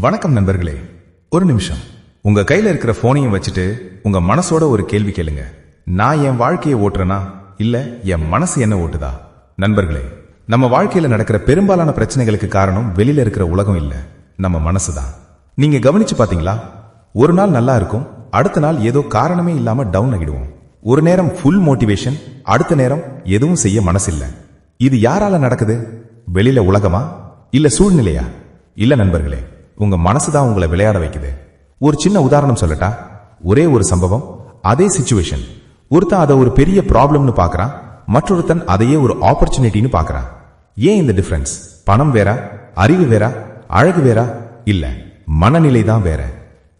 வணக்கம் நண்பர்களே. ஒரு நிமிஷம் உங்க கையில இருக்கிற போனையும் வச்சுட்டு உங்க மனசோட ஒரு கேள்வி கேளுங்க. நான் என் வாழ்க்கையை ஓட்டுறேனா இல்ல என் மனசு என்ன ஓட்டுதா? நண்பர்களே, நம்ம வாழ்க்கையில நடக்கிற பெரும்பாலான பிரச்சனைகளுக்கு காரணம் வெளியில இருக்கிற உலகம் இல்ல, நம்ம மனசுதான். நீங்க கவனிச்சு பாத்தீங்களா? ஒரு நாள் நல்லா இருக்கும், அடுத்த நாள் ஏதோ காரணமே இல்லாம டவுன் ஆகிடுவோம். ஒரு நேரம் ஃபுல் மோட்டிவேஷன், அடுத்த நேரம் எதுவும் செய்ய மனசு இல்ல. இது யாரால நடக்குது? வெளியில உலகமா இல்ல சூழ்நிலையா? இல்ல நண்பர்களே, உங்க மனசுதான் உங்களை விளையாட வைக்குது. ஒரு சின்ன உதாரணம் சொல்லட்டா? ஒரே ஒரு சம்பவம், அதே சிச்சுவேஷன். ஒருத்தன் அதை ஒரு பெரிய ப்ராப்ளம்னு பாக்குறான், மற்றொருத்தன் அதையே ஒரு ஆப்பர்ச்சுனிட்டின்னு பாக்குறான். ஏன் இந்த டிஃபரன்ஸ்? பணம் வேற, அறிவு வேற, அழகு வேற? இல்ல, மனநிலை தான் வேற.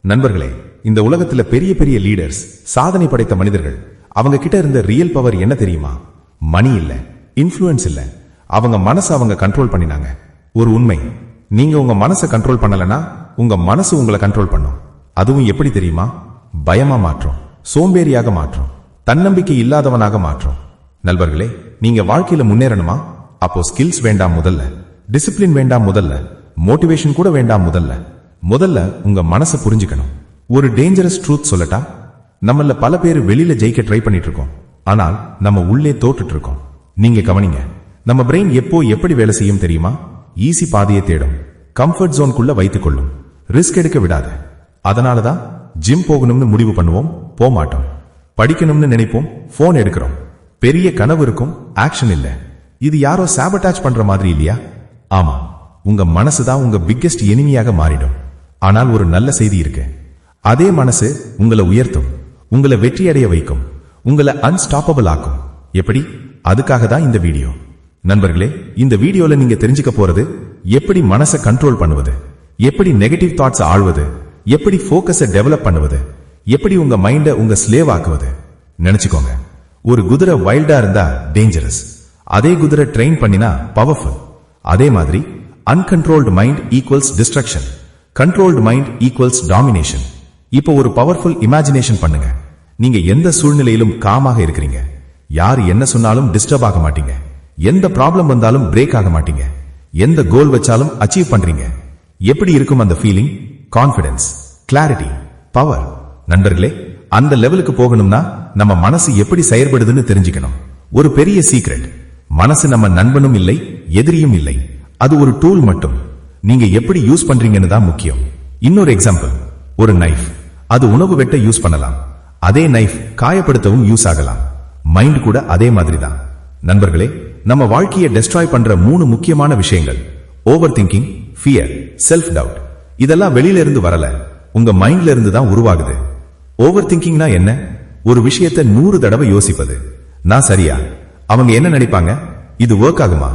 நண்பர்களே, இந்த உலகத்துல பெரிய பெரிய லீடர்ஸ், சாதனை படைத்த மனிதர்கள், அவங்க கிட்ட இருந்த ரியல் பவர் என்ன தெரியுமா? மணி இல்ல, இன்ஃப்ளூயன்ஸ் இல்ல, அவங்க மனசை அவங்க கண்ட்ரோல் பண்ணினாங்க. ஒரு உண்மை, நீங்க உங்க மனசை கண்ட்ரோல் பண்ணலனா உங்க மனசு உங்களை கண்ட்ரோல் பண்ணும். அதுவும் எப்படி தெரியுமா? பயமா மாற்றும், சோம்பேறியாக மாற்றும், தன்னம்பிக்கை இல்லாதவனாக மாற்றும். நண்பர்களே, நீங்க வாழ்க்கையில முன்னேறணுமா? அப்போ ஸ்கில்ஸ் வேண்டாம் முதல்ல, டிசிப்ளின் வேண்டாம் முதல்ல, மோட்டிவேஷன் கூட வேண்டாம் முதல்ல உங்க மனசை புரிஞ்சுக்கணும். ஒரு டேஞ்சரஸ் ட்ரூத் சொல்லட்டா? நம்மள பல பேர் வெளியில ஜெயிக்க ட்ரை பண்ணிட்டு இருக்கோம், ஆனால் நம்ம உள்ளே தோற்றுட்டு இருக்கோம். நீங்க கவனிங்க, நம்ம பிரெயின் எப்போ எப்படி வேலை செய்யும் தெரியுமா? ஈஸி பாதையை தேடும், கம்ஃபர்ட் ஜோனுக்குள்ள வைத்துக் கொள்ளும், ரிஸ்க் எடுக்க விடாது. அதனாலதான் ஜிம் போகணும்னு முடிவு பண்ணுவோம், போக மாட்டோம். படிக்கணும்னு நினைப்போம், போன் எடுக்கிறோம். பெரிய கனவு இருக்கும், ஆக்ஷன் இல்ல. இது யாரோ சாபட்டாச் பண்ற மாதிரி இல்லையா? ஆமா, உங்க மனசுதான் உங்க பிக்கெஸ்ட் எனிமியாக மாறிடும். ஆனால் ஒரு நல்ல செய்தி இருக்கு, அதே மனசு உங்களை உயர்த்தும், உங்களை வெற்றி அடைய வைக்கும், உங்களை அன்ஸ்டாப்பபிள் ஆக்கும். எப்படி? அதுக்காக தான் இந்த வீடியோ. நண்பர்களே, இந்த வீடியோல நீங்க தெரிஞ்சுக்க போறது, எப்படி மனசை கண்ட்ரோல் பண்ணுவது, எப்படி நெகட்டிவ் தாட்ஸ் ஆழ்வது, எப்படி போக்கஸை டெவலப் பண்ணுவது, எப்படி உங்க மைண்ட உங்க ஸ்லேவ் ஆக்குவது. நினைச்சுக்கோங்க, ஒரு குதிரை வைல்டா இருந்தா டேஞ்சரஸ், அதே குதிரை ட்ரெயின் பண்ணினா பவர்ஃபுல். அதே மாதிரி uncontrolled mind equals destruction, controlled mind equals domination. இப்போ ஒரு பவர்ஃபுல் இமேஜினேஷன் பண்ணுங்க. நீங்க எந்த சூழ்நிலையிலும் காமாக இருக்கிறீங்க, யார் என்ன சொன்னாலும் டிஸ்டர்ப் ஆக மாட்டீங்க, எந்த ப்ராப்ளம் வந்தாலும் பிரேக் ஆக மாட்டீங்க, எந்த கோல் வச்சாலும் அச்சீவ் பண்றீங்க. எப்படி இருக்கும் அந்த ஃபீலிங்? Confidence, clarity, power. நண்பர்களே, அந்த லெவலுக்கு போகணும்னா நம்ம மனசு எப்படி செயல்படுதுன்னு தெரிஞ்சுக்கணும். ஒரு பெரிய சீக்ரெட், மனசு நம்ம நண்பனும் இல்லை, எதிரியும் இல்லை, அது ஒரு டூல் மட்டும். நீங்க எப்படி யூஸ் பண்றீங்கன்னு தான் முக்கியம். இன்னொரு எக்ஸாம்பிள், ஒரு நைஃப், அது உணவு வெட்ட யூஸ் பண்ணலாம், அதே நைஃப் காயப்படுத்தவும் யூஸ் ஆகலாம். மைண்ட் கூட அதே மாதிரி தான். நண்பர்களே, நம்ம வாழ்க்கையை டெஸ்ட்ராய் பண்ற 3 முக்கியமான விஷயங்கள்: over thinking, fear, self doubt. இதெல்லாம் வெளியில இருந்து வரல, உங்க மைண்ட்ல இருந்து தான் உருவாகுது. ஓவர் திங்கிங்னா என்ன? ஒரு விஷயத்தை 100 தடவை யோசிப்பது. நான் சரியா? அவங்க என்ன நினைப்பாங்க? இது ஒர்க் ஆகுமா?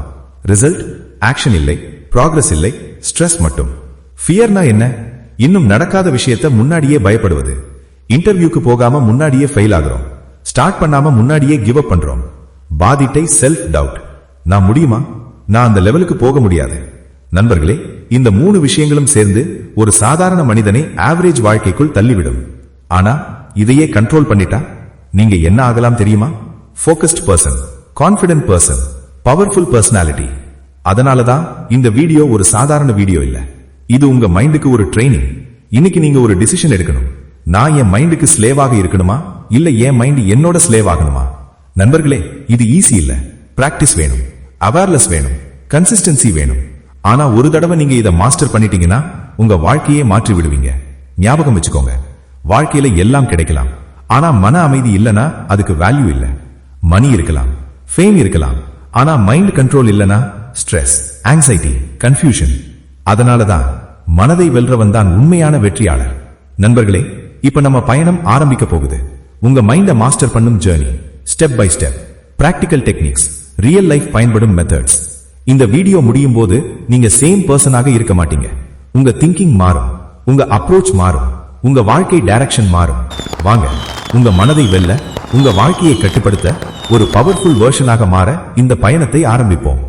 ரிசல்ட், ஆக்ஷன் இல்லை, ப்ராக்ரஸ் இல்லை, ஸ்ட்ரெஸ் மட்டும். ஃபியர்னா என்ன? இன்னும் நடக்காத விஷயத்தை முன்னாடியே பயப்படுவது. இன்டர்வியூக்கு போகாம முன்னாடியே ஃபெயில் ஆகுறோம், ஸ்டார்ட் பண்ணாம முன்னாடியே கிவ் அப் பண்றோம். பாதிட்டை செல்ஃப் டவுட், நான் முடியுமா? நான் அந்த லெவலுக்கு போக முடியாது. நண்பர்களே, இந்த 3 விஷயங்களும் சேர்ந்து ஒரு சாதாரண மனிதனை ஆவரேஜ் வாழ்க்கைக்குள் தள்ளிவிடும். ஆனா இதையே கண்ட்ரோல் பண்ணிட்டா நீங்க என்ன ஆகலாம் தெரியுமா? Focused person, confident person, powerful personality. அதனாலதான் இந்த வீடியோ ஒரு சாதாரண வீடியோ இல்ல, இது உங்க மைண்டுக்கு ஒரு ட்ரைனிங். இன்னைக்கு நீங்க ஒரு டிசிஷன் எடுக்கணும். நான் என் மைண்டுக்கு ஸ்லேவாக இருக்கணுமா இல்ல என் மைண்ட் என்னோட ஸ்லேவ் ஆகணுமா? நண்பர்களே, இது ஈஸி இல்ல. பிராக்டிஸ் வேணும், அவேர்னஸ் வேணும், கன்சிஸ்டன்சி வேணும். ஆனா ஒரு தடவை நீங்க இதை மாஸ்டர் பண்ணிட்டீங்கன்னா உங்க வாழ்க்கையே மாற்றி விடுவீங்க. ஞாபகம் வச்சுக்கோங்க, வாழ்க்கையில எல்லாம் கிடைக்கலாம், ஆனா மன அமைதி இல்லனா அதுக்கு வேல்யூ இல்ல. மணி இருக்கலாம், ஃபேம் இருக்கலாம், ஆனா மைண்ட் கண்ட்ரோல் இல்லனா ஸ்ட்ரெஸ், ஆங்ஸைட்டி, கன்ஃபியூஷன். அதனாலதான் மனதை வெல்றவன் தான் உண்மையான வெற்றியாளர். நண்பர்களே, இப்ப நம்ம பயணம் ஆரம்பிக்க போகுது. உங்க மைண்ட மாஸ்டர் பண்ணும் journey, step by step, practical techniques, real life பயன்படும் மெத்தட்ஸ். இந்த வீடியோ முடியும் போது நீங்க சேம் பர்சனாக இருக்க மாட்டீங்க. உங்க திங்கிங் மாறும், உங்க அப்ரோச் மாறும், உங்க வாழ்க்கை டைரக்ஷன் மாறும். வாங்க, உங்க மனதை வெல்ல, உங்க வாழ்க்கையை கட்டுப்படுத்த, ஒரு பவர்ஃபுல் வெர்ஷனாக மாற இந்த பயணத்தை ஆரம்பிப்போம்.